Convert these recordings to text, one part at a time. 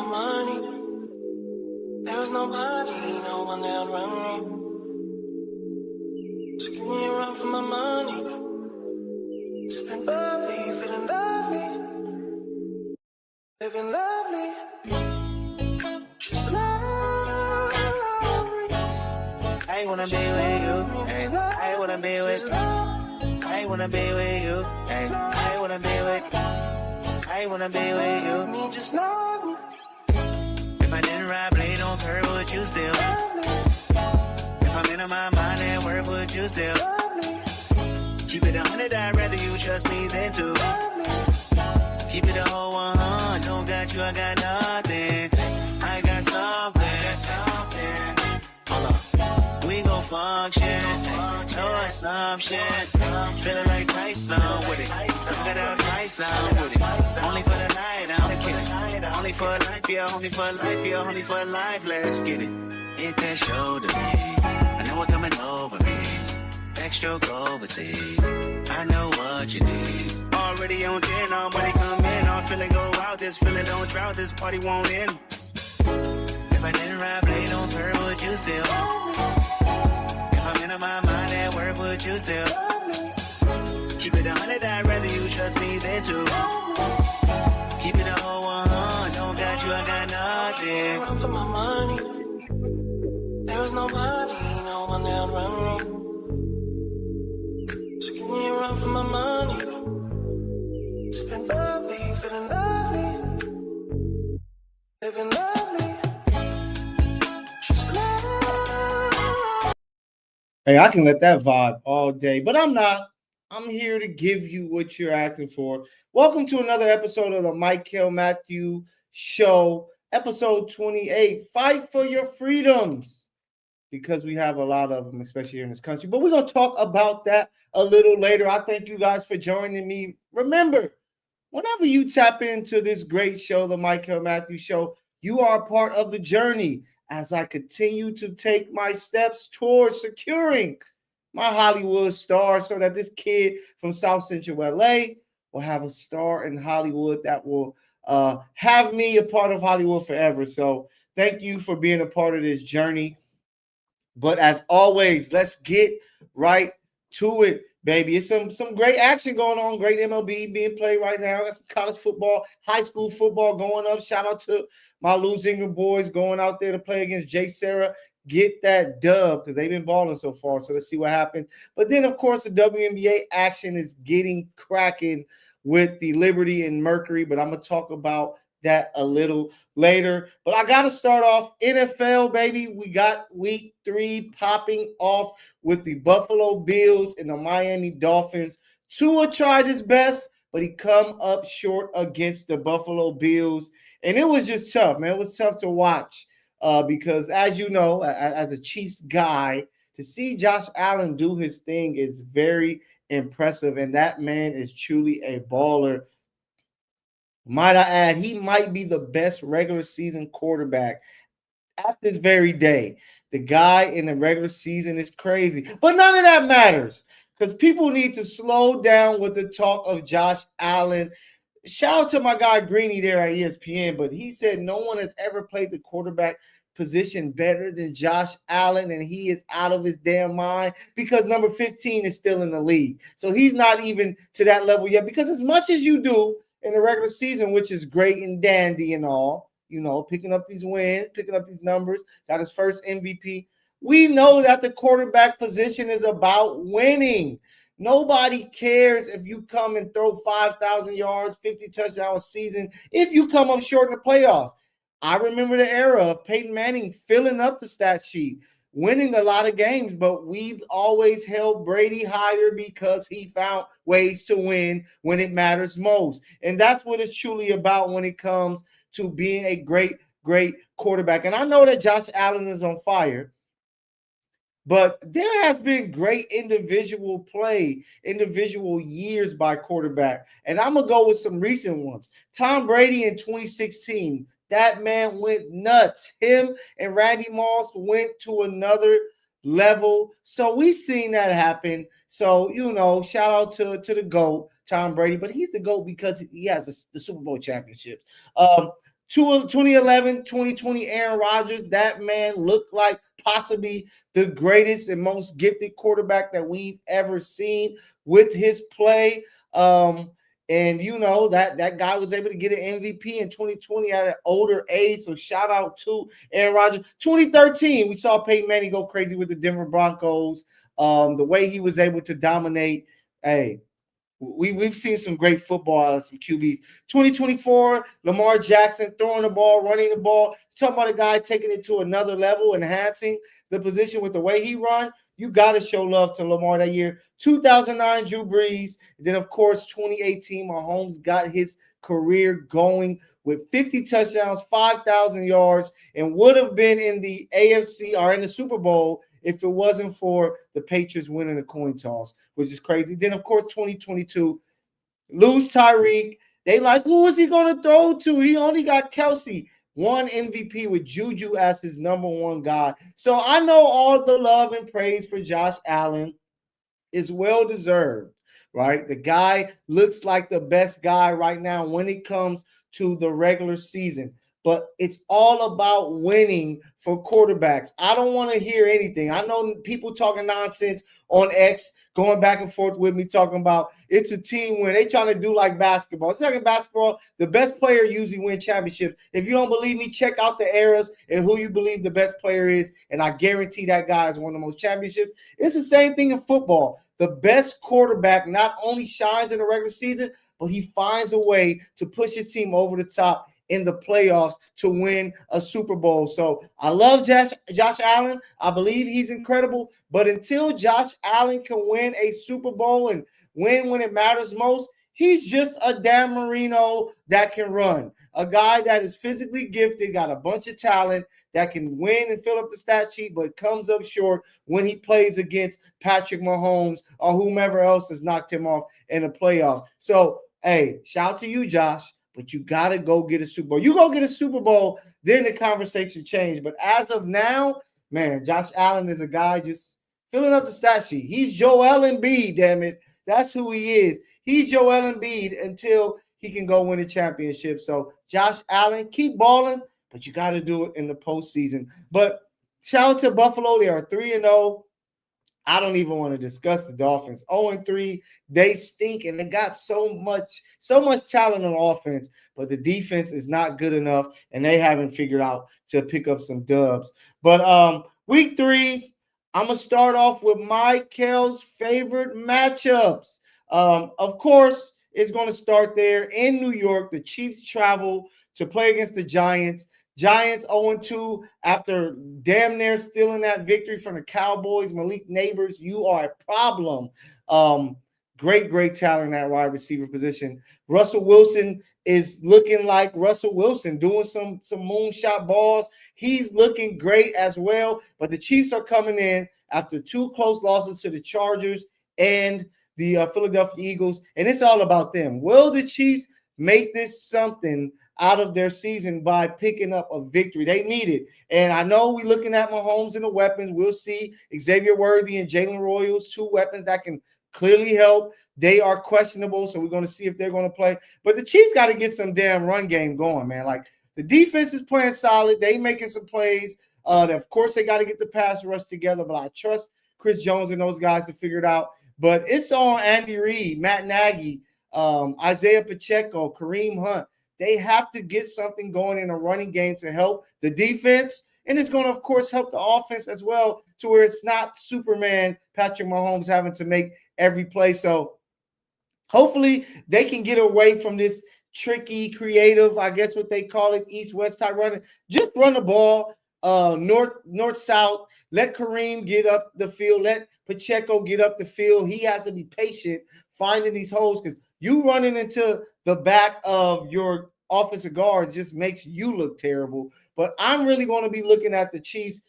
my money. There's nobody, no one that run me. So give me a run for my money. Sipping bubbly, feeling lovely. Living lovely. She's lovely. I wanna be with you. Ay, I wanna be with you. I wanna be with you. Ay, I wanna be with you. I wanna be with you. Me, just love me. If I didn't ride blade on curve, would you still? If I'm in my mind at work, would you still? Keep it 100, I'd rather you trust me than to. Keep it a whole 100, don't got you, I got nothing. I got something. Hold up, we gon' function, no assumption. Feeling like Tyson with it, got out Tyson with it. Only for the night, I'm kidding. Only for life, yeah, only for life, yeah, only for life. Let's get it. Hit that shoulder, me. I know what coming over me. Backstroke overseas. I know what you need. Already on 10, all money come in. All feeling go out. This feeling don't drought. This party won't end. If I didn't ride blade on her, would you still? If I'm in my mind at work, would you still? Keep it 100, I'd rather you trust me than to. Keep it a whole 100, don't got you, I got nothing. Run for my money. There's nobody, no one that'll run me. So give me a run for my money. Sipping bubbly, feeling lovely. Living lovely. She's lovely. Hey, I can let that vibe all day, but I'm not. I'm here to give you what you're asking for. Welcome to another episode of the Mykell Mathieu Show, episode 28. Fight for your freedoms, because we have a lot of them, especially here in this country. But we're going to talk about that a little later. I thank you guys for joining me. Remember, whenever you tap into this great show, the Mykell Mathieu Show, you are a part of the journey as I continue to take my steps towards securing my Hollywood star so that this kid from South Central LA will have a star in Hollywood that will have me a part of Hollywood forever. So thank you for being a part of this journey. But as always, let's get right to it, baby. It's some great action going on. Great MLB being played right now. Got some college football, high school football going up. Shout out to my Luzinger boys going out there to play against Jay Sarah. Get that dub because they've been balling so far. So let's see what happens. But then, of course, the WNBA action is getting cracking with the Liberty and Mercury. But I'm going to talk about that a little later. But I got to start off NFL, baby. We got week 3 popping off with the Buffalo Bills and the Miami Dolphins. Tua tried his best, but he come up short against the Buffalo Bills. And it was just tough, man. It was tough to watch because, as you know, as a Chiefs guy, to see Josh Allen do his thing is very impressive. And that man is truly a baller. Might I add, he might be the best regular season quarterback at this very day. The guy in the regular season is crazy. But none of that matters because people need to slow down with the talk of Josh Allen. Shout out to my guy Greeny there at ESPN, but he said no one has ever played the quarterback position better than Josh Allen, and he is out of his damn mind because number 15 is still in the league. So he's not even to that level yet because as much as you do in the regular season, which is great and dandy and all, you know, picking up these wins, picking up these numbers, got his first MVP. We know that the quarterback position is about winning. Nobody cares if you come and throw 5,000 yards, 50 touchdowns a season, if you come up short in the playoffs. I remember the era of Peyton Manning filling up the stat sheet, winning a lot of games, but we always held Brady higher because he found ways to win when it matters most. And that's what it's truly about when it comes to being a great, great quarterback. And I know that Josh Allen is on fire, but there has been great individual play, individual years by quarterback. And I'm going to go with some recent ones. Tom Brady in 2016. That man went nuts. Him and Randy Moss went to another level. So we've seen that happen. So, you know, shout out to the GOAT, Tom Brady. But he's the GOAT because he has the Super Bowl championships. 2011, 2020 Aaron Rodgers, that man looked like possibly the greatest and most gifted quarterback that we've ever seen with his play. And you know that guy was able to get an MVP in 2020 at an older age. So shout out to Aaron Rodgers. 2013, we saw Peyton Manning go crazy with the Denver Broncos. The way he was able to dominate. Hey, we've seen some great football out of some QBs. 2024, Lamar Jackson throwing the ball, running the ball. Talking about a guy taking it to another level, enhancing the position with the way he run. You got to show love to Lamar that year. 2009, Drew Brees. Then, of course, 2018, Mahomes got his career going with 50 touchdowns, 5,000 yards, and would have been in the AFC or in the Super Bowl if it wasn't for the Patriots winning the coin toss, which is crazy. Then, of course, 2022, lose Tyreek. They like, who is he going to throw to? He only got Kelsey. One MVP with Juju as his number one guy. So I know all the love and praise for Josh Allen is well deserved, right? The guy looks like the best guy right now when it comes to the regular season. But it's all about winning for quarterbacks. I don't want to hear anything. I know people talking nonsense on X, going back and forth with me, talking about it's a team win. They trying to do like basketball. It's like in basketball, the best player usually wins championships. If you don't believe me, check out the eras and who you believe the best player is, and I guarantee that guy has won the most championships. It's the same thing in football. The best quarterback not only shines in the regular season, but he finds a way to push his team over the top in the playoffs to win a Super Bowl. So I love Josh Allen. I believe he's incredible. But until Josh Allen can win a Super Bowl and win when it matters most, he's just a Dan Marino that can run. A guy that is physically gifted, got a bunch of talent, that can win and fill up the stat sheet, but comes up short when he plays against Patrick Mahomes or whomever else has knocked him off in the playoffs. So, hey, shout out to you, Josh. But you got to go get a Super Bowl. You go get a Super Bowl, then the conversation changed. But as of now, man, Josh Allen is a guy just filling up the stat sheet. He's Joel Embiid, damn it. That's who he is. He's Joel Embiid until he can go win a championship. So, Josh Allen, keep balling, but you got to do it in the postseason. But shout out to Buffalo. They are 3-0. I don't even want to discuss the Dolphins. 0-3, they stink, and they got so much talent on offense, but the defense is not good enough, and they haven't figured out to pick up some dubs. But week 3, I'm gonna start off with Mykell's favorite matchups. Of course, it's going to start there in New York. The Chiefs travel to play against the Giants. Giants 0-2 after damn near stealing that victory from the Cowboys. Malik Neighbors, you are a problem. Great talent at wide receiver position. Russell Wilson is looking like Russell Wilson, doing some moonshot balls. He's looking great as well. But the Chiefs are coming in after 2 close losses to the Chargers and the Philadelphia Eagles, and it's all about them. Will the Chiefs make this something out of their season by picking up a victory? They need it. And I know we're looking at Mahomes and the weapons. We'll see Xavier Worthy and Jalen Royals, 2 weapons that can clearly help. They are questionable, so we're going to see if they're going to play. But the Chiefs got to get some damn run game going, man. Like, the defense is playing solid. They making some plays. Of course, they got to get the pass rush together, but I trust Chris Jones and those guys to figure it out. But it's on Andy Reid, Matt Nagy, Isaiah Pacheco, Kareem Hunt. They have to get something going in a running game to help the defense. And it's going to, of course, help the offense as well, to where it's not Superman Patrick Mahomes having to make every play. So hopefully they can get away from this tricky, creative, I guess what they call it, east-west type running. Just run the ball north-south. Let Kareem get up the field. Let Pacheco get up the field. He has to be patient finding these holes, because you running into the back of your offensive guards just makes you look terrible. But I'm really going to be looking at the Chiefs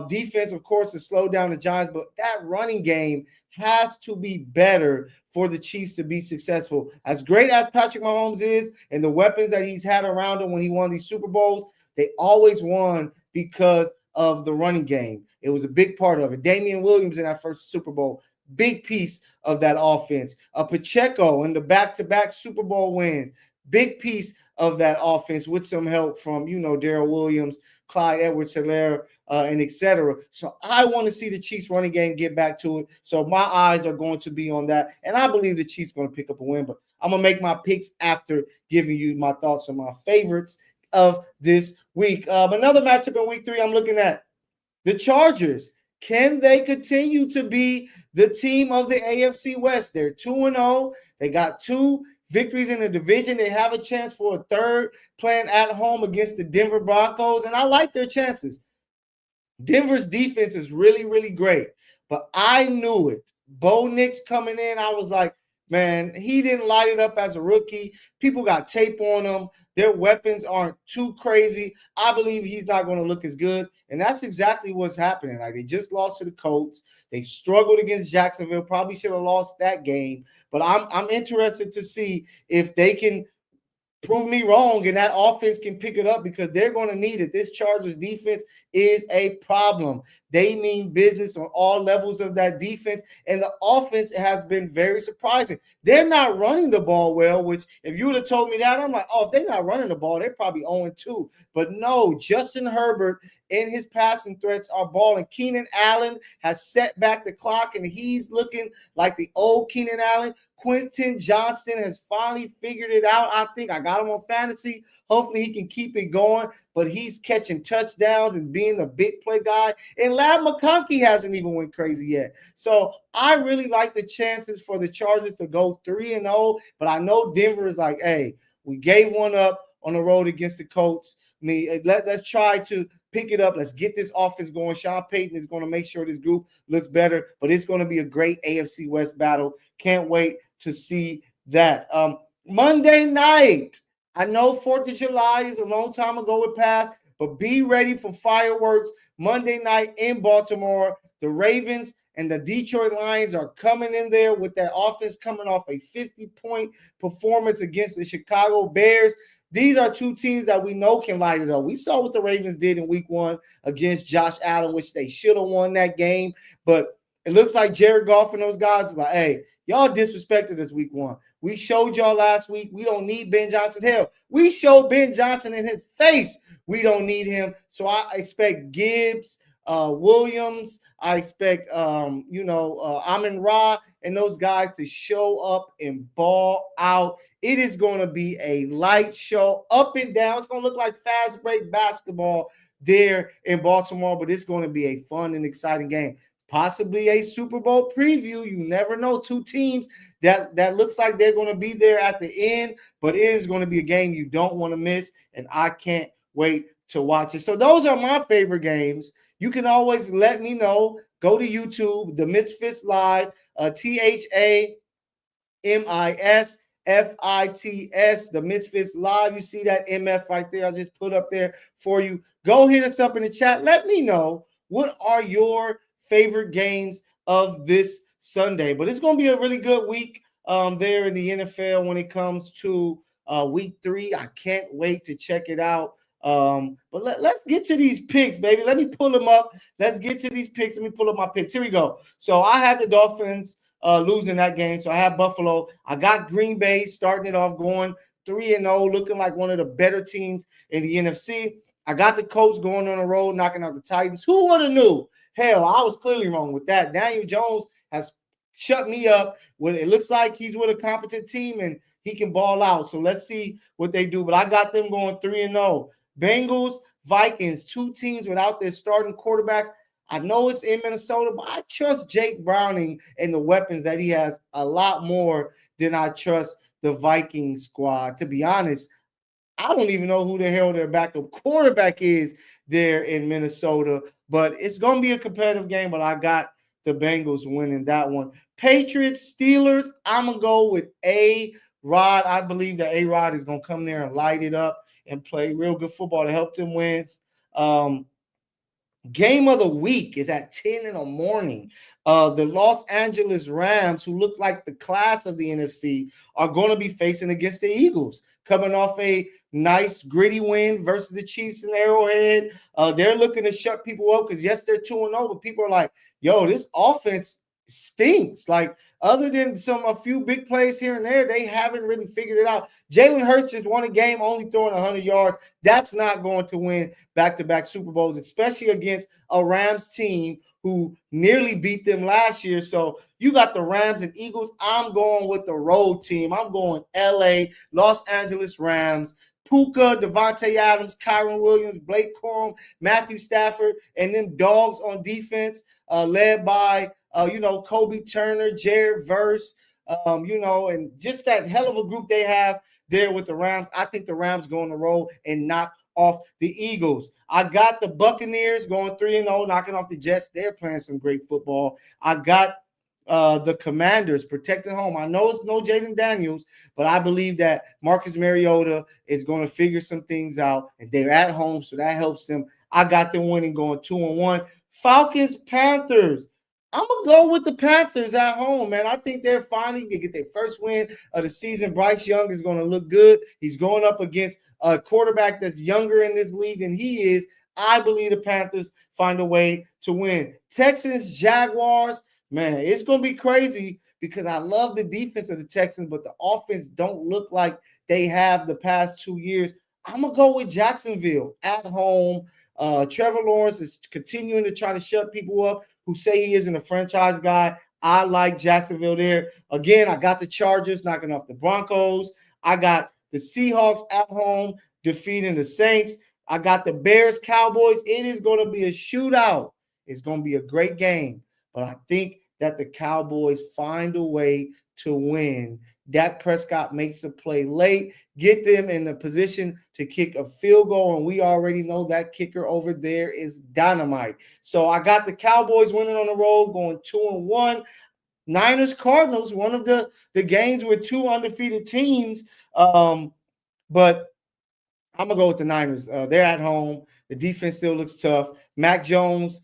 defense, of course, to slow down the Giants. But that running game has to be better for the Chiefs to be successful. As great as Patrick Mahomes is and the weapons that he's had around him when he won these Super Bowls, they always won because of the running game. It was a big part of it. Damian Williams in that first Super Bowl, big piece of that offense. Pacheco in the back-to-back Super Bowl wins, big piece of that offense with some help from, Darrell Williams, Clyde Edwards-Helaire, and etc. So I want to see the Chiefs running game get back to it. So my eyes are going to be on that. And I believe the Chiefs are going to pick up a win, but I'm going to make my picks after giving you my thoughts on my favorites of this week. Another matchup in week 3 I'm looking at the Chargers. Can they continue to be the team of the AFC West? They're 2-0. They got 2 victories in the division. They have a chance for a third playing at home against the Denver Broncos, and I like their chances. Denver's defense is really, really great, but I knew it. Bo Nix coming in, I was like, man, he didn't light it up as a rookie. People got tape on him. Their weapons aren't too crazy. I believe he's not going to look as good, and that's exactly what's happening. Like, they just lost to the Colts. They struggled against Jacksonville. Probably should have lost that game, but I'm interested to see if they can prove me wrong and that offense can pick it up, because they're going to need it. This Chargers defense is a problem. They mean business on all levels of that defense, and the offense has been very surprising. They're not running the ball well, which if you would have told me that, I'm like, oh, if they're not running the ball, they're probably 0-2. But no, Justin Herbert and his passing threats are balling. Keenan Allen has set back the clock, and he's looking like the old Keenan Allen. Quentin Johnston has finally figured it out. I think I got him on fantasy. Hopefully he can keep it going, but he's catching touchdowns and being the big play guy. And Lab McConkey hasn't even went crazy yet. So I really like the chances for the Chargers to go 3-0, but I know Denver is like, hey, we gave one up on the road against the Colts. Let's try to pick it up. Let's get this offense going. Sean Payton is going to make sure this group looks better, but it's going to be a great AFC West battle. Can't wait to see that. Monday night. I know 4th of July is a long time ago it passed, but be ready for fireworks Monday night in Baltimore. The Ravens and the Detroit Lions are coming in there with that offense coming off a 50-point performance against the Chicago Bears. These are 2 teams that we know can light it up. We saw what the Ravens did in week 1 against Josh Allen, which they should have won that game. But it looks like Jared Goff and those guys are like, hey, y'all disrespected us week 1. We showed y'all last week we don't need Ben Johnson. Hell, we showed Ben Johnson in his face we don't need him. So I expect Gibbs, Williams. I expect, Amon-Ra and those guys to show up and ball out. It is going to be a light show up and down. It's going to look like fast break basketball there in Baltimore, but it's going to be a fun and exciting game. Possibly a Super Bowl preview. You never know. 2 teams that looks like they're going to be there at the end, but it is going to be a game you don't want to miss, and I can't wait to watch it. So those are my favorite games. You can always let me know. Go to YouTube, Tha Misfits Live, ThaMisfits, Tha Misfits Live. You see that MF right there? I just put up there for you. Go hit us up in the chat. Let me know, what are your favorite games of this Sunday? But it's going to be a really good week there in the NFL when it comes to week 3. I can't wait to check it out. But let's get to these picks, baby. Let me pull them up. Let's get to these picks. Let me pull up my picks. Here we go. So I had the Dolphins losing that game. So I have Buffalo. I got Green Bay starting it off going 3-0, looking like one of the better teams in the NFC. I got the Colts going on the road, knocking out the Titans. Who would have knew? Hell, I was clearly wrong with that. Daniel Jones has shut me up. It looks like he's with a competent team and he can ball out. So let's see what they do. But I got them going 3-0. Bengals, Vikings, 2 teams without their starting quarterbacks. I know it's in Minnesota, but I trust Jake Browning and the weapons that he has a lot more than I trust the Vikings squad. To be honest, I don't even know who the hell their backup quarterback is there in Minnesota, but it's going to be a competitive game, but I got the Bengals winning that one. Patriots, Steelers, I'm going to go with A-Rod. I believe that A-Rod is going to come there and light it up and play real good football to help them win. Game of the week is at 10 in the morning. The Los Angeles Rams, who look like the class of the NFC, are going to be facing against the Eagles, coming off a nice gritty win versus the Chiefs in Arrowhead. They're looking to shut people up because, yes, they're 2-0, but people are like, yo, this offense stinks. Like, other than a few big plays here and there, they haven't really figured it out. Jalen Hurts just won a game only throwing 100 yards. That's not going to win back-to-back Super Bowls, especially against a Rams team who nearly beat them last year. So you got the Rams and Eagles. I'm going with the road team. I'm going LA, Los Angeles Rams. Puka, Devontae Adams, Kyron Williams, Blake Corum, Matthew Stafford, and them dogs on defense, led by Kobe Turner, Jared Verse, and just that hell of a group they have there with the Rams. I think the Rams go on the road and knock off the Eagles. I got the Buccaneers going 3-0, knocking off the Jets. They're playing some great football. I got the Commanders protecting home. I know it's no Jaden Daniels, but I believe that Marcus Mariota is going to figure some things out, and they're at home, so that helps them. I got them winning, going 2-1. Falcons, Panthers. I'm going to go with the Panthers at home, man. I think they're finally going to get their first win of the season. Bryce Young is going to look good. He's going up against a quarterback that's younger in this league than he is. I believe the Panthers find a way to win. Texans, Jaguars. Man, it's going to be crazy because I love the defense of the Texans, but the offense don't look like they have the past 2 years. I'm going to go with Jacksonville at home. Trevor Lawrence is continuing to try to shut people up who say he isn't a franchise guy. I like Jacksonville there. Again, I got the Chargers knocking off the Broncos. I got the Seahawks at home defeating the Saints. I got the Bears, Cowboys. It is going to be a shootout. It's going to be a great game. But I think that the Cowboys find a way to win. Dak Prescott makes a play late, get them in the position to kick a field goal, and we already know that kicker over there is dynamite. So I got the Cowboys winning on the road, going 2-1. Niners, Cardinals, one of the games with two undefeated teams, but I'm going to go with the Niners. They're at home. The defense still looks tough. Mac Jones,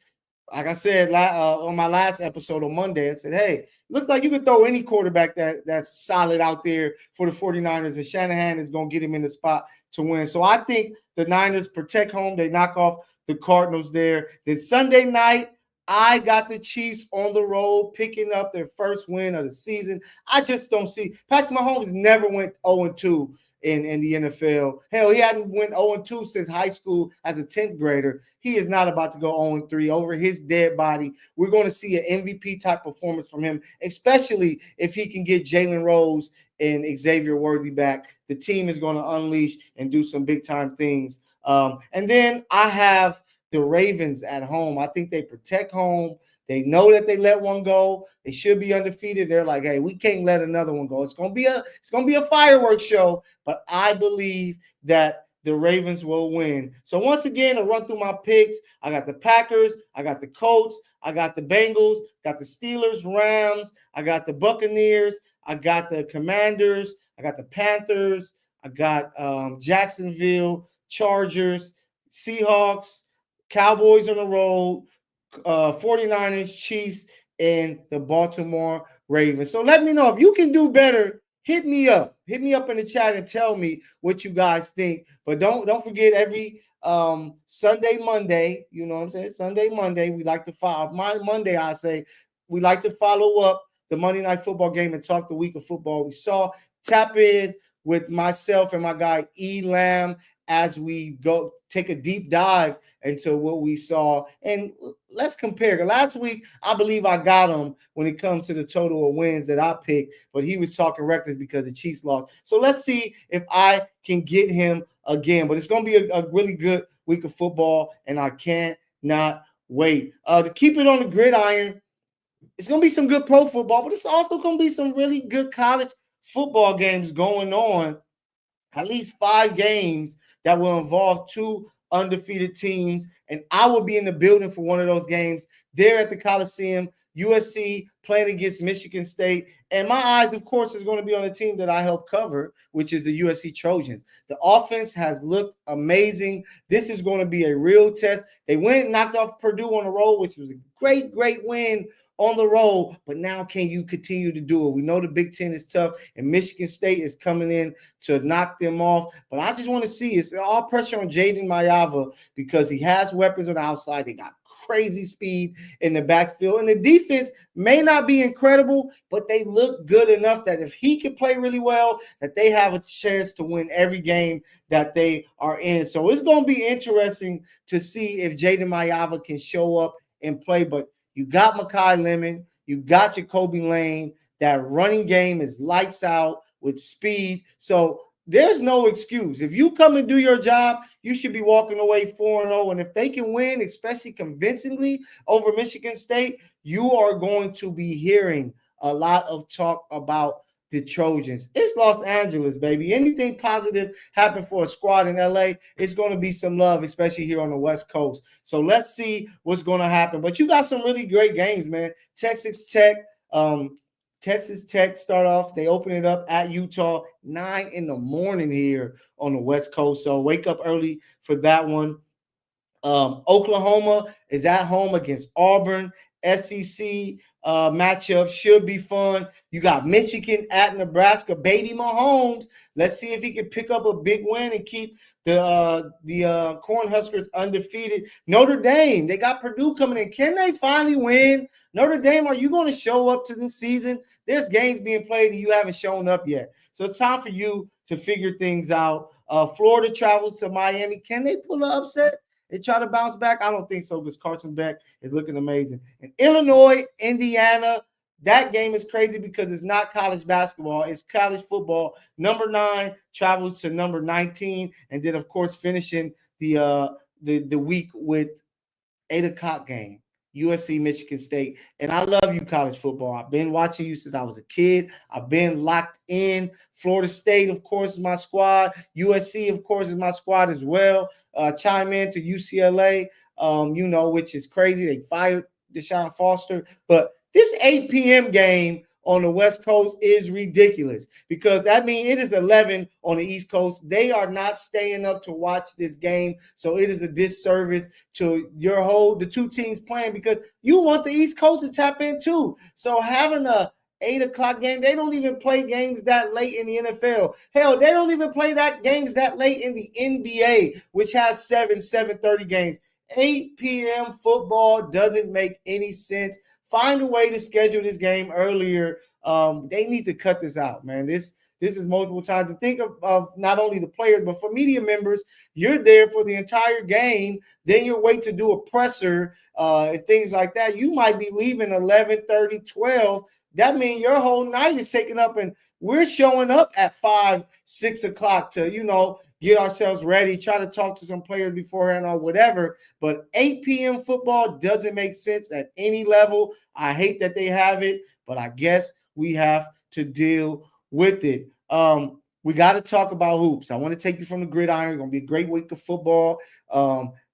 like I said on my last episode on Monday, I said, hey, looks like you could throw any quarterback that's solid out there for the 49ers, and Shanahan is going to get him in the spot to win. So I think the Niners protect home. They knock off the Cardinals there. Then Sunday night, I got the Chiefs on the road picking up their first win of the season. I just don't see – Patrick Mahomes never went 0-2 in the NFL. Hell, he hadn't went 0-2 since high school as a 10th grader. He is not about to go 0-3 over his dead body. We're going to see an MVP type performance from him, especially if he can get Jalen Rose and Xavier Worthy back. The team is going to unleash and do some big time things. And then I have the Ravens at home. I think they protect home. They know that they let one go. They should be undefeated. They're like, hey, we can't let another one go. It's gonna be a fireworks show, but I believe that the Ravens will win. So once again, I'll run through my picks. I got the Packers, I got the Colts, I got the Bengals, got the Steelers, Rams, I got the Buccaneers, I got the Commanders, I got the Panthers, I got Jacksonville, Chargers, Seahawks, Cowboys on the road, 49ers, Chiefs, and the Baltimore Ravens. So let me know if you can do better. Hit me up. Hit me up in the chat and tell me what you guys think. But don't forget every Sunday, Monday, you know what I'm saying? Sunday, Monday, we like to follow. Monday, I say, we like to follow up the Monday Night Football game and talk the week of football we saw. Tap in with myself and my guy E. Lamb as we go take a deep dive into what we saw. And let's compare. Last week, I believe I got him when it comes to the total of wins that I picked, but he was talking reckless because the Chiefs lost. So let's see if I can get him again. But it's going to be a really good week of football, and I cannot wait. To keep it on the gridiron, it's going to be some good pro football, but it's also going to be some really good college football games going on. At least 5 games that will involve 2 undefeated teams. And I will be in the building for one of those games there at the Coliseum. USC playing against Michigan State. And my eyes, of course, is going to be on the team that I help cover, which is the USC Trojans. The offense has looked amazing. This is going to be a real test. They went and knocked off Purdue on the road, which was a great, great win on the road, but now can you continue to do it? We know the Big Ten is tough, and Michigan State is coming in to knock them off. But I just want to see it's all pressure on Jaden Mayava because he has weapons on the outside. They got crazy speed in the backfield, and the defense may not be incredible, but they look good enough that if he can play really well, that they have a chance to win every game that they are in. So it's going to be interesting to see if Jaden Mayava can show up and play. But you got Makai Lemon, you got Jacoby Lane. That running game is lights out with speed. So there's no excuse. If you come and do your job, you should be walking away 4-0. And if they can win, especially convincingly over Michigan State, you are going to be hearing a lot of talk about the Trojans. It's Los Angeles, baby. Anything positive happen for a squad in LA, it's going to be some love, especially here on the West Coast. So let's see what's going to happen. But you got some really great games, man. Texas Tech start off. They open it up at Utah, 9 in the morning here on the West Coast. So wake up early for that one. Oklahoma is at home against Auburn. SEC matchup should be fun. You got Michigan at Nebraska. Baby Mahomes. Let's see if he can pick up a big win and keep the Cornhuskers undefeated. Notre Dame, they got Purdue coming in. Can they finally win? Notre Dame, are you going to show up to this season? There's games being played and you haven't shown up yet. So it's time for you to figure things out. Florida travels to Miami. Can they pull an upset? They try to bounce back? I don't think so because Carson Beck is looking amazing. And Illinois, Indiana, that game is crazy because it's not college basketball. It's college football. Number 9 travels to number 19. And then, of course, finishing the week with 8 o'clock game. USC, Michigan State. And I love you, college football. I've been watching you since I was a kid. I've been locked in. Florida State, of course, is my squad. USC, of course, is my squad as well. Chime in to UCLA, which is crazy. They fired Deshaun Foster. But this 8 p.m. game on the West Coast is ridiculous because that means it is 11 on the East Coast. They are not staying up to watch this game. So it is a disservice to the two teams playing because you want the East Coast to tap in too. So having a 8 o'clock game, they don't even play games that late in the NFL. Hell, they don't even play games that late in the NBA, which has 7:30 games. 8 p.m. football doesn't make any sense. Find a way to schedule this game earlier. They need to cut this out, man. This is multiple times. To think of not only the players, but for media members, you're there for the entire game. Then you wait to do a presser and things like that. You might be leaving 11:30, 12. That means your whole night is taken up, and we're showing up at 5, 6 o'clock to, get ourselves ready, try to talk to some players beforehand or whatever. But 8 p.m. football doesn't make sense at any level. I hate that they have it, but I guess we have to deal with it. We got to talk about hoops. I want to take you from the gridiron. It's going to be a great week of football.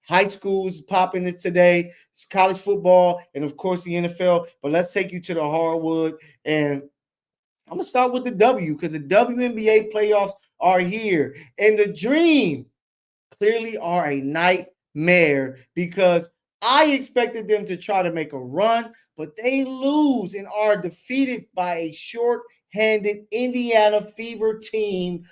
High schools popping it today. It's college football and, of course, the NFL. But let's take you to the hardwood. And I'm going to start with the W because the WNBA playoffs are here. And the dream clearly are a nightmare because I expected them to try to make a run, but they lose and are defeated by a short-handed Indiana Fever team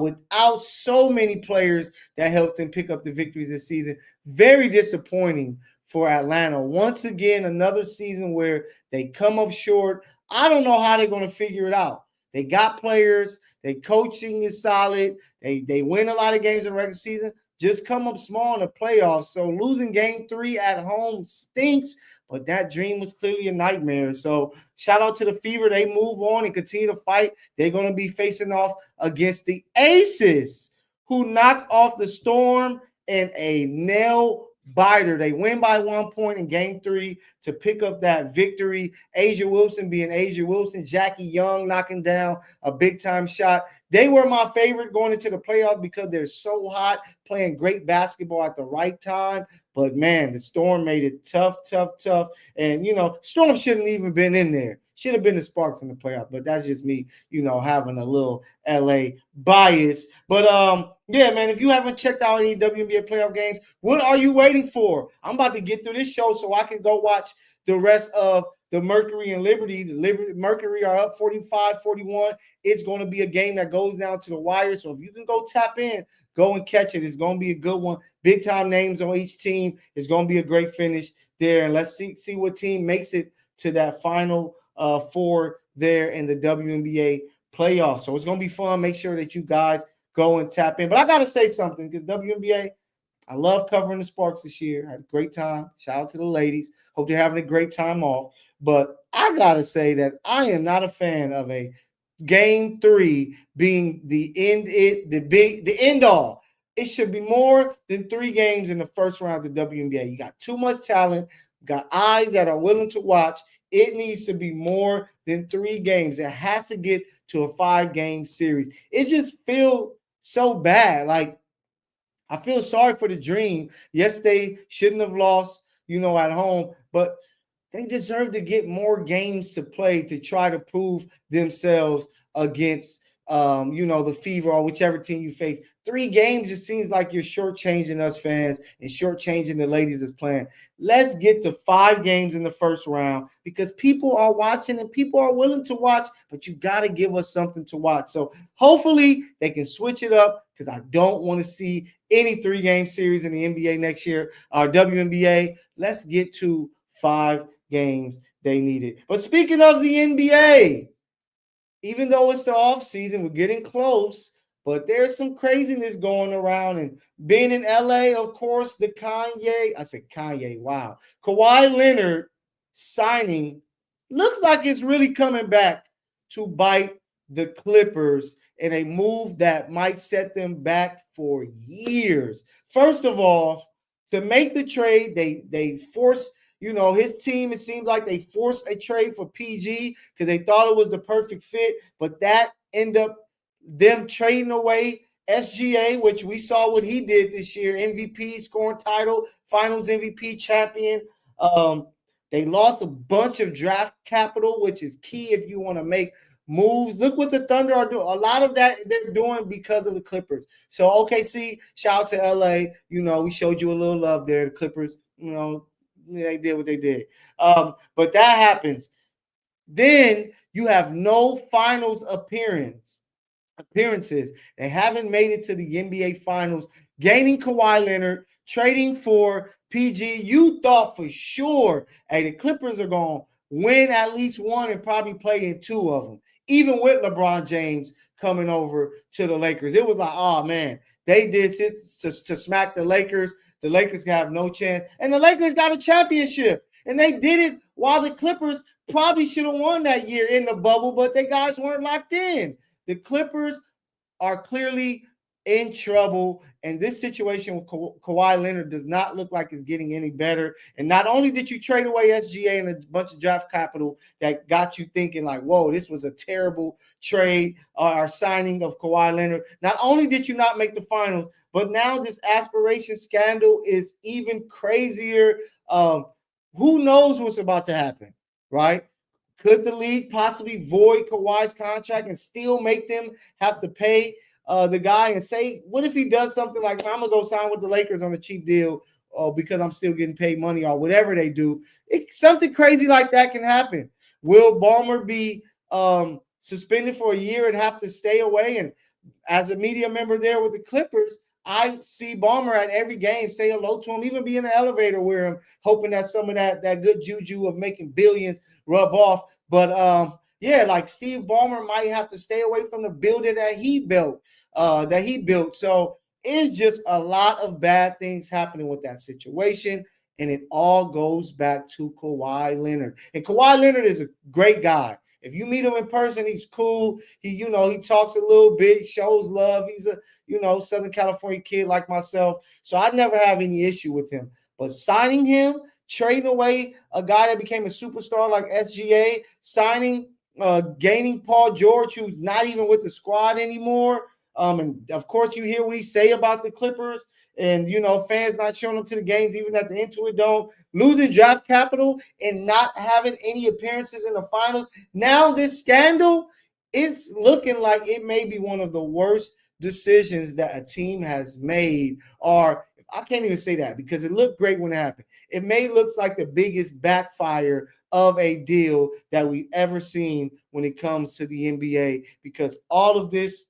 without so many players that helped them pick up the victories this season. Very disappointing for Atlanta. Once again, another season where they come up short. I don't know how they're going to figure it out. They got players. Their coaching is solid. They win a lot of games in the regular season. Just come up small in the playoffs. So losing game 3 at home stinks, but that dream was clearly a nightmare. So shout out to the Fever. They move on and continue to fight. They're going to be facing off against the Aces, who knock off the Storm in a nail biter. They win by 1 point in game 3 to pick up that victory. Asia Wilson being Asia Wilson, Jackie Young knocking down a big-time shot. They were my favorite going into the playoffs because they're so hot, playing great basketball at the right time. But, man, the Storm made it tough. And, Storm shouldn't even been in there. Should have been the Sparks in the playoffs. But that's just me, having a little L.A. bias. But, yeah, man, if you haven't checked out any WNBA playoff games, what are you waiting for? I'm about to get through this show so I can go watch the rest of the Mercury and Liberty. The Mercury are up 45-41. It's going to be a game that goes down to the wire. So if you can go tap in, go and catch it. It's going to be a good one. Big time names on each team. It's going to be a great finish there. And let's see what team makes it to that final four there in the WNBA playoffs. So it's going to be fun. Make sure that you guys go and tap in. But I got to say something, because WNBA, I love covering the Sparks this year. I had a great time. Shout out to the ladies. Hope they're having a great time off. But I got to say that I am not a fan of a game 3 being the end all. It should be more than 3 games in the first round of the WNBA. You got too much talent. You got eyes that are willing to watch. It needs to be more than 3 games. It has to get to a 5-game series. It just feels so bad. Like, I feel sorry for the Dream. Yes, they shouldn't have lost, at home, but they deserve to get more games to play to try to prove themselves against, the Fever or whichever team you face. 3 games, it seems like you're shortchanging us fans and shortchanging the ladies that's playing. Let's get to 5 games in the first round, because people are watching and people are willing to watch, but you got to give us something to watch. So hopefully they can switch it up, because I don't want to see any 3-game series in the NBA next year. WNBA, let's get to 5 games. They need it. But speaking of the NBA, even though it's the off season, we're getting close, but there's some craziness going around. And being in LA, of course, Kawhi Leonard signing looks like it's really coming back to bite the Clippers in a move that might set them back for years. First of all, to make the trade, they forced his team, it seems like they forced a trade for PG because they thought it was the perfect fit, but that ended up them trading away SGA, which we saw what he did this year, MVP, scoring title, finals MVP champion. They lost a bunch of draft capital, which is key if you want to make moves. Look what the Thunder are doing. A lot of that they're doing because of the Clippers. So OKC, shout out to LA. We showed you a little love there. The Clippers, they did what they did. But that happens. Then you have no finals appearances. They haven't made it to the NBA finals. Gaining Kawhi Leonard, trading for PG. You thought for sure, hey, the Clippers are going to win at least one and probably play in 2 of them. Even with LeBron James coming over to the Lakers. It was like, oh, man, they did this to smack the Lakers. The Lakers have no chance. And the Lakers got a championship. And they did it while the Clippers probably should have won that year in the bubble, but they guys weren't locked in. The Clippers are clearly in trouble, and this situation with Kawhi Leonard does not look like it's getting any better. And not only did you trade away SGA and a bunch of draft capital that got you thinking like, whoa, this was a terrible trade or signing of Kawhi Leonard. Not only did you not make the finals, but now this aspiration scandal is even crazier. Who knows what's about to happen, right? Could the league possibly void Kawhi's contract and still make them have to pay the guy and say, what if he does something like, I'm going to go sign with the Lakers on a cheap deal because I'm still getting paid money or whatever they do. Something crazy like that can happen. Will Ballmer be suspended for a year and have to stay away? And as a media member there with the Clippers, I see Ballmer at every game, say hello to him, even be in the elevator with him, hoping that some of that good juju of making billions rub off. But like Steve Ballmer might have to stay away from the building that he built. So it's just a lot of bad things happening with that situation. And it all goes back to Kawhi Leonard. And Kawhi Leonard is a great guy. If you meet him in person, he's cool. He talks a little bit, shows love. He's a, Southern California kid like myself. So I never have any issue with him. But signing him, trading away a guy that became a superstar like SGA, gaining Paul George, who's not even with the squad anymore. And of course, you hear what he say about the Clippers and, fans not showing up to the games, even at the Intuit Dome, losing draft capital and not having any appearances in the finals. Now this scandal, it's looking like it may be one of the worst decisions that a team has made. Or I can't even say that because it looked great when it happened. It may look like the biggest backfire of a deal that we've ever seen when it comes to the NBA, because all of this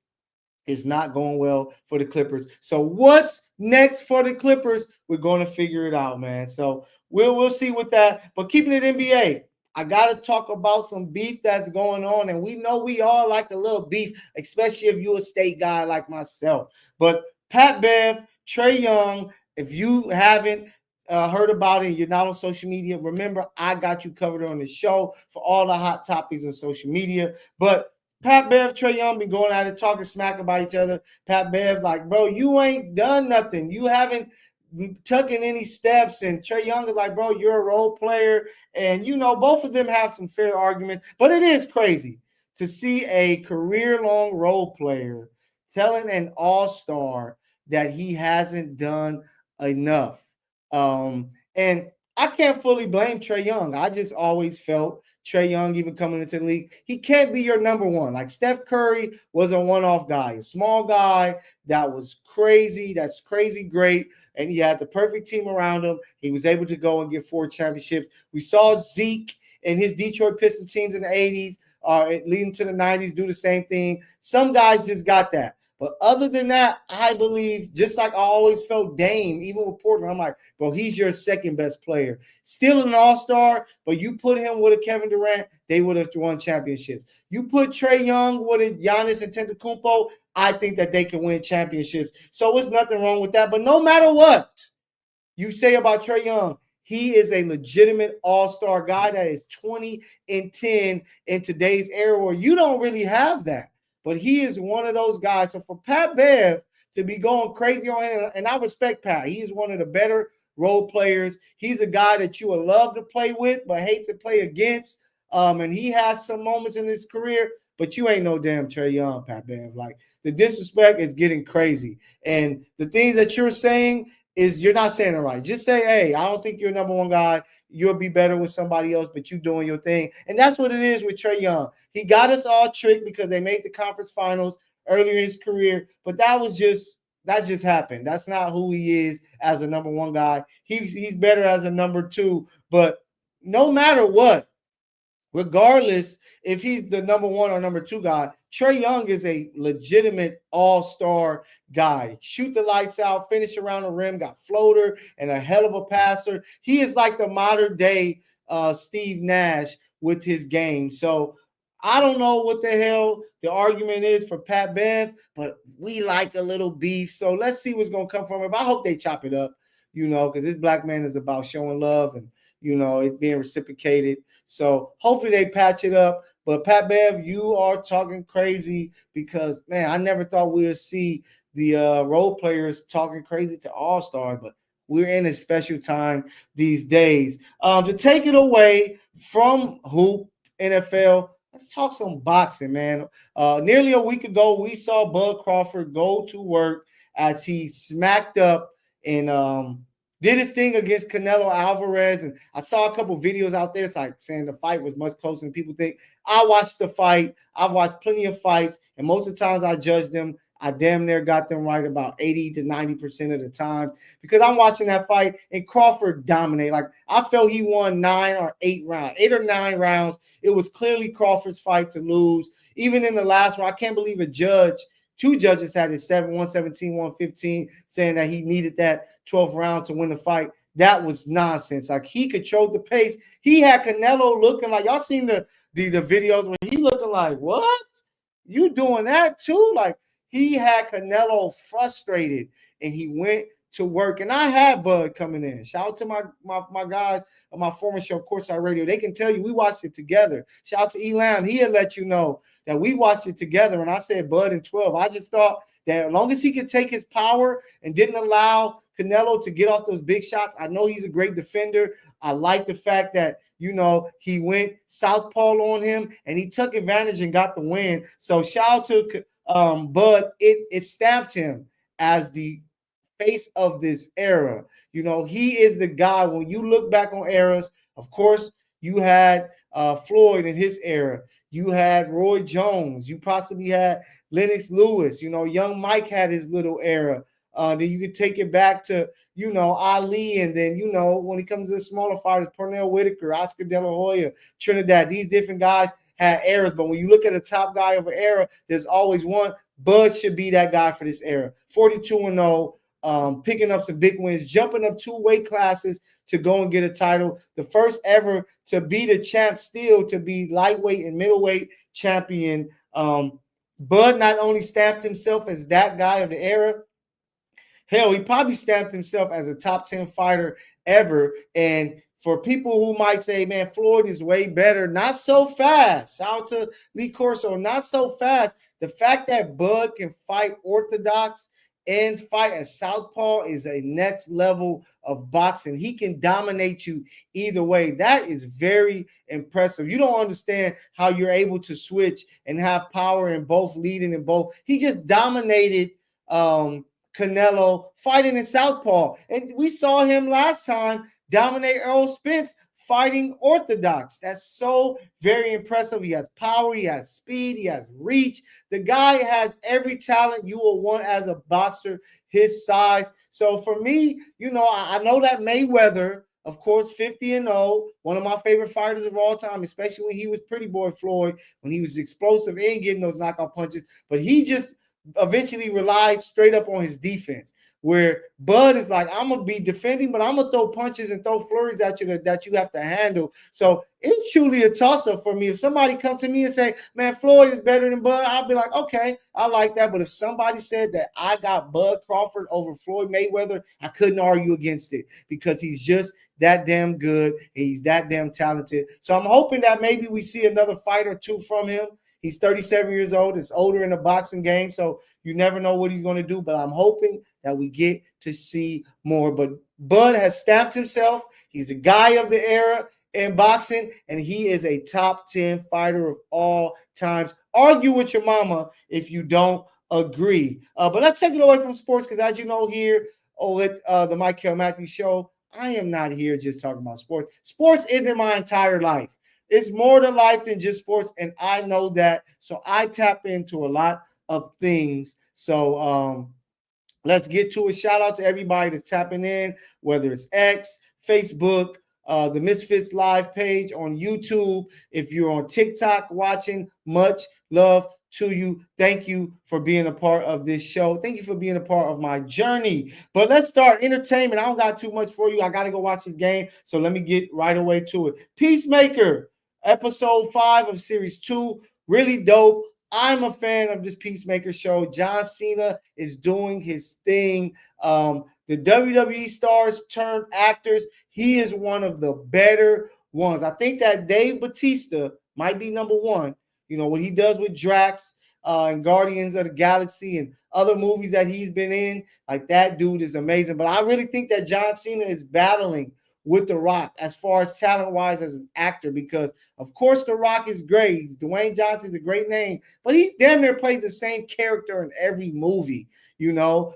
is not going well for the Clippers. So what's next for the Clippers? We're going to figure it out, man. So we'll see with that. But keeping it NBA, I got to talk about some beef that's going on. And we know we all like a little beef, especially if you're a state guy like myself. But Pat Bev, Trae Young, if you haven't heard about it, you're not on social media, remember, I got you covered on the show for all the hot topics on social media. But Pat Bev, Trae Young been going at it, talking smack about each other. Pat Bev, like, bro, you ain't done nothing. You haven't taken any steps. And Trae Young is like, bro, you're a role player. And, both of them have some fair arguments. But it is crazy to see a career-long role player telling an all-star that he hasn't done enough. And I can't fully blame Trae Young. I just always felt Trae Young, even coming into the league, he can't be your number one. Like Steph Curry was a one-off guy, a small guy that was crazy. That's crazy great. And he had the perfect team around him. He was able to go and get 4 championships. We saw Zeke and his Detroit Pistons teams in the 80s, leading to the 90s, do the same thing. Some guys just got that. But other than that, I believe, just like I always felt Dame, even with Portland, I'm like, bro, he's your second best player. Still an all-star, but you put him with a Kevin Durant, they would have won championships. You put Trae Young with a Giannis Antetokounmpo, I think that they can win championships. So there's nothing wrong with that. But no matter what you say about Trae Young, he is a legitimate all-star guy that is 20-10 in today's era where you don't really have that. But he is one of those guys. So for Pat Bev to be going crazy on him, and I respect Pat. He's one of the better role players. He's a guy that you would love to play with, but hate to play against. And he had some moments in his career, but you ain't no damn Trae Young, Pat Bev. Like, the disrespect is getting crazy. And the things that you're saying is you're not saying it right. Just say, hey, I don't think you're number one guy. You'll be better with somebody else, but you doing your thing. And that's what it is with Trae Young. He got us all tricked because they made the conference finals earlier in his career, but that just happened. That's not who he is as a number one guy. He's better as a number two, but no matter what, regardless if he's the number one or number two guy, Trae Young is a legitimate all-star guy. Shoot the lights out, finish around the rim, got floater, and a hell of a passer. He is like the modern-day Steve Nash with his game. So I don't know what the hell the argument is for Pat Bev, but we like a little beef. So let's see what's going to come from it. But I hope they chop it up, because this black man is about showing love and, it's being reciprocated. So hopefully they patch it up. But Pat Bev, you are talking crazy because, man, I never thought we would see the role players talking crazy to all-stars, but we're in a special time these days. To take it away from hoop, NFL, let's talk some boxing, man. Nearly a week ago, we saw Bud Crawford go to work as he smacked up and did his thing against Canelo Alvarez. And I saw a couple videos out there. It's like saying the fight was much closer than people think. I watched the fight. I've watched plenty of fights. And most of the times I judge them, I damn near got them right about 80 to 90% of the time because I'm watching that fight and Crawford dominated. Like, I felt he won 8 or 9 rounds. It was clearly Crawford's fight to lose. Even in the last round, I can't believe two judges had it 117, 115, saying that he needed that 12th round to win the fight. That was nonsense. Like, he controlled the pace. He had Canelo looking like, y'all seen the videos when he looking like, what? You doing that too? Like, he had Canelo frustrated and he went to work. And I had Bud coming in. Shout out to my guys on my former show, Courtside Radio. They can tell you we watched it together. Shout out to Elam. He had let you know that we watched it together. And I said Bud in 12. I just thought that as long as he could take his power and didn't allow Canelo to get off those big shots, I know he's a great defender. I like the fact that, he went southpaw on him and he took advantage and got the win. So shout out to Bud. It stamped him as the face of this era. He is the guy. When you look back on eras, of course, you had Floyd in his era. You had Roy Jones. You possibly had Lennox Lewis. Young Mike had his little era. Then you could take it back to, Ali. And then, when it comes to the smaller fighters, Pernell Whitaker, Oscar De La Hoya, Trinidad, these different guys had eras. But when you look at the top guy of an era, there's always one. Bud should be that guy for this era. 42-0. Picking up some big wins, jumping up 2 weight classes to go and get a title. The first ever to be the champ, still to be lightweight and middleweight champion. Bud not only stamped himself as that guy of the era, hell, he probably stamped himself as a top 10 fighter ever. And for people who might say, man, Floyd is way better, not so fast. Shout out to Lee Corso, not so fast. The fact that Bud can fight orthodox and fight as southpaw is a next level of boxing. He can dominate you either way. That is very impressive. You don't understand how you're able to switch and have power in both, leading in both. He just dominated Canelo fighting in southpaw. And we saw him last time dominate Errol Spence fighting orthodox. That's so very impressive. He has power, he has speed, he has reach. The guy has every talent you will want as a boxer, his size. So for me, I know that Mayweather, of course, 50-0, one of my favorite fighters of all time, especially when he was Pretty Boy Floyd, when he was explosive and getting those knockout punches. But he just eventually relied straight up on his defense, where Bud is like, I'm going to be defending, but I'm going to throw punches and throw flurries at you that you have to handle. So it's truly a toss-up for me. If somebody comes to me and say, man, Floyd is better than Bud, I'll be like, okay, I like that. But if somebody said that I got Bud Crawford over Floyd Mayweather, I couldn't argue against it, because he's just that damn good. He's that damn talented. So I'm hoping that maybe we see another fight or two from him. He's 37 years old. It's older in the boxing game, so you never know what he's going to do. But I'm hoping that we get to see more. But Bud has stamped himself. He's the guy of the era in boxing, and he is a top 10 fighter of all times. Argue with your mama if you don't agree. But let's take it away from sports, because as you know, here at the Mykell Mathieu Show, I am not here just talking about sports. Sports isn't my entire life. It's more to life than just sports, and I know that. So I tap into a lot of things. So let's get to it. Shout out to everybody that's tapping in, whether it's X, Facebook, the Misfits live page on YouTube. If you're on TikTok watching, much love to you. Thank you for being a part of this show. Thank you for being a part of my journey. But let's start entertainment. I don't got too much for you. I got to go watch this game. So let me get right away to it. Peacemaker, episode 5 of series 2. Really dope. I'm a fan of this Peacemaker show. John Cena is doing his thing. The WWE stars turned actors. He is one of the better ones. I think that Dave Bautista might be number one. What he does with Drax and Guardians of the Galaxy and other movies that he's been in, like, that dude is amazing. But I really think that John Cena is battling with The Rock as far as talent-wise as an actor, because, of course, The Rock is great. Dwayne Johnson's a great name, but he damn near plays the same character in every movie,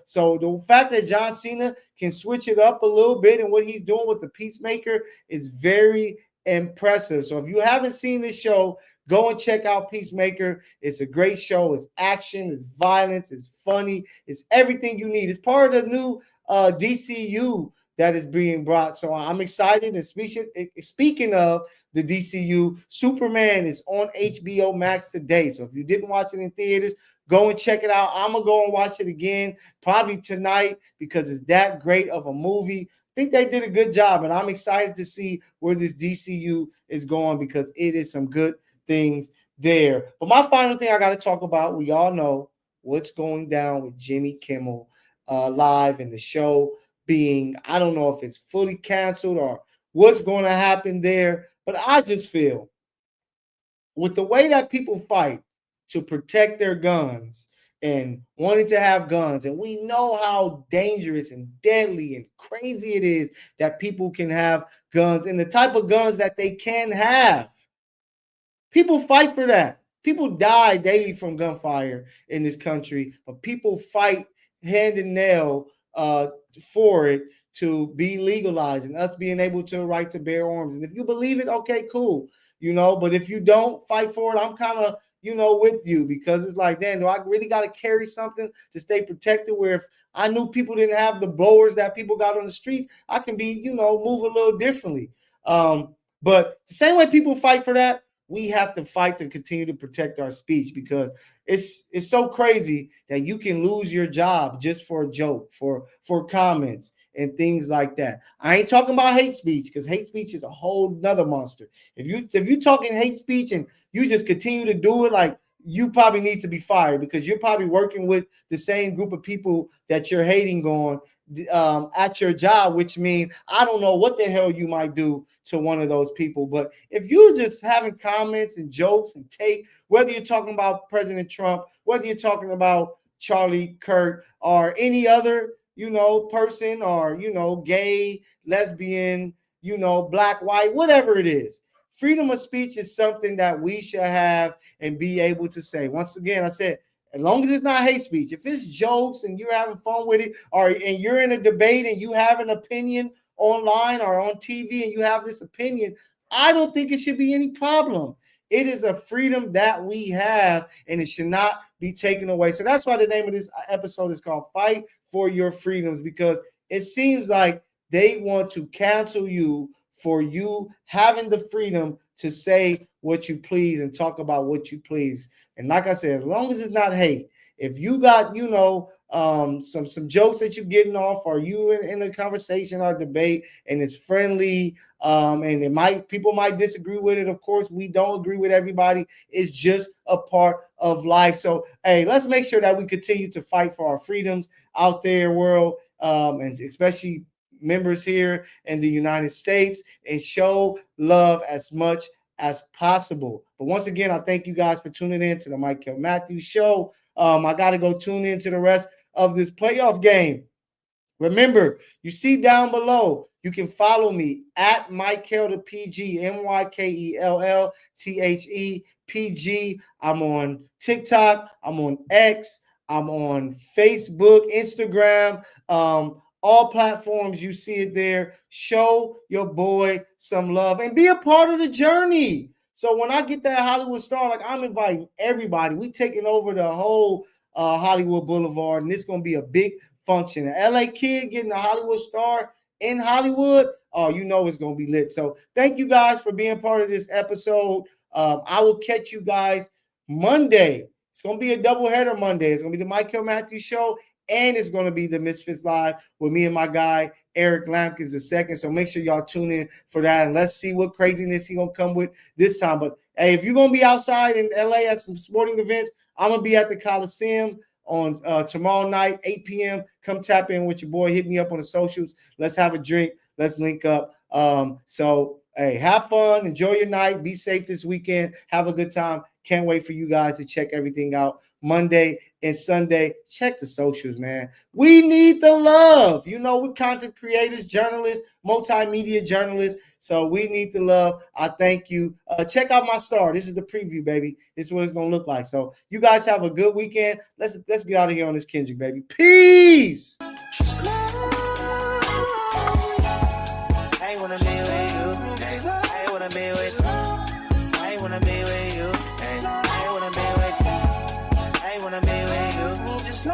So the fact that John Cena can switch it up a little bit and what he's doing with the Peacemaker is very impressive. So if you haven't seen this show, go and check out Peacemaker. It's a great show. It's action, it's violence, it's funny, it's everything you need. It's part of the new DCU that is being brought. So I'm excited. And speaking of the DCU, Superman is on HBO Max today. So if you didn't watch it in theaters, go and check it out. I'm going to go and watch it again, probably tonight, because it's that great of a movie. I think they did a good job, and I'm excited to see where this DCU is going, because it is some good things there. But my final thing I got to talk about, we all know what's going down with Jimmy Kimmel Live, and the show being, I don't know if it's fully canceled or what's going to happen there, but I just feel with the way that people fight to protect their guns and wanting to have guns, and we know how dangerous and deadly and crazy it is that people can have guns and the type of guns that they can have. People fight for that. People die daily from gunfire in this country, but people fight hand and nail for it to be legalized and us being able to right to bear arms. And if you believe it, okay, cool. But if you don't fight for it, I'm kind of, with you, because it's like, damn, do I really got to carry something to stay protected, where if I knew people didn't have the blowers that people got on the streets, I can be, move a little differently. But the same way people fight for that, we have to fight to continue to protect our speech, because it's so crazy that you can lose your job just for a joke, for comments and things like that. I ain't talking about hate speech, because hate speech is a whole nother monster. If you talking hate speech and you just continue to do it, like, you probably need to be fired, because you're probably working with the same group of people that you're hating on at your job, which means I don't know what the hell you might do to one of those people. But if you're just having comments and jokes and take, whether you're talking about President Trump, whether you're talking about Charlie Kirk or any other, person, or, gay, lesbian, black, white, whatever it is, freedom of speech is something that we should have and be able to say. Once again, I said, as long as it's not hate speech, if it's jokes and you're having fun with it, and you're in a debate and you have an opinion online or on TV and you have this opinion, I don't think it should be any problem. It is a freedom that we have, and it should not be taken away. So that's why the name of this episode is called Fight for Your Freedoms, because it seems like they want to cancel you for you having the freedom to say what you please and talk about what you please. And like I said, as long as it's not hate, if you got, some jokes that you're getting off, or you in a conversation or debate and it's friendly, and people might disagree with it. Of course, we don't agree with everybody. It's just a part of life. So, hey, let's make sure that we continue to fight for our freedoms out there, world, and especially members here in the United States, and show love as much as possible. But once again, I thank you guys for tuning in to the Mykell Mathieu Show. I got to go tune into the rest of this playoff game. Remember, you see down below, you can follow me at Mykell the PG, MYKELLTHE I'm on TikTok, I'm on X, I'm on Facebook, Instagram, all platforms. You see it there. Show your boy some love and be a part of the journey. So when I get that Hollywood star, like, I'm inviting everybody. We taking over the whole Hollywood Boulevard, and it's going to be a big function. An LA kid getting a Hollywood star in Hollywood, oh, it's going to be lit. So thank you guys for being part of this episode. I will catch you guys Monday. It's going to be a doubleheader Monday. It's going to be the Mykell Mathieu Show, and it's going to be the Misfits Live with me and my guy, Eric Lampkins II. So make sure y'all tune in for that, and let's see what craziness he's going to come with this time. But, hey, if you're going to be outside in LA at some sporting events, I'm going to be at the Coliseum on tomorrow night, 8 p.m. Come tap in with your boy. Hit me up on the socials. Let's have a drink. Let's link up. So, hey, have fun. Enjoy your night. Be safe this weekend. Have a good time. Can't wait for you guys to check everything out Monday and Sunday. Check the socials, man. We need the love. We're content creators, journalists, multimedia journalists. So we need the love. I thank you. Check out my star. This is the preview, baby. This is what it's going to look like. So you guys have a good weekend. Let's get out of here on this Kendrick, baby. Peace. I wanna be with you. I wanna be with you. I wanna be with you. I wanna be with you. I wanna be with you.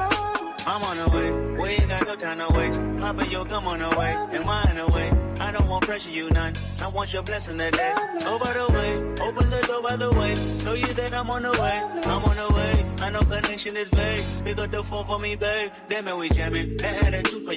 I'm on the way. We ain't got no time to waste. Papa, yo, come on the way. And mine away. I don't want pressure, you none. I want your blessing today. Oh, by the way, open the door by the way. Show you that I'm on the way. I'm on the way. I know connection is vague. Pick up the phone for me, babe. Damn it, we jamming. That attitude for you.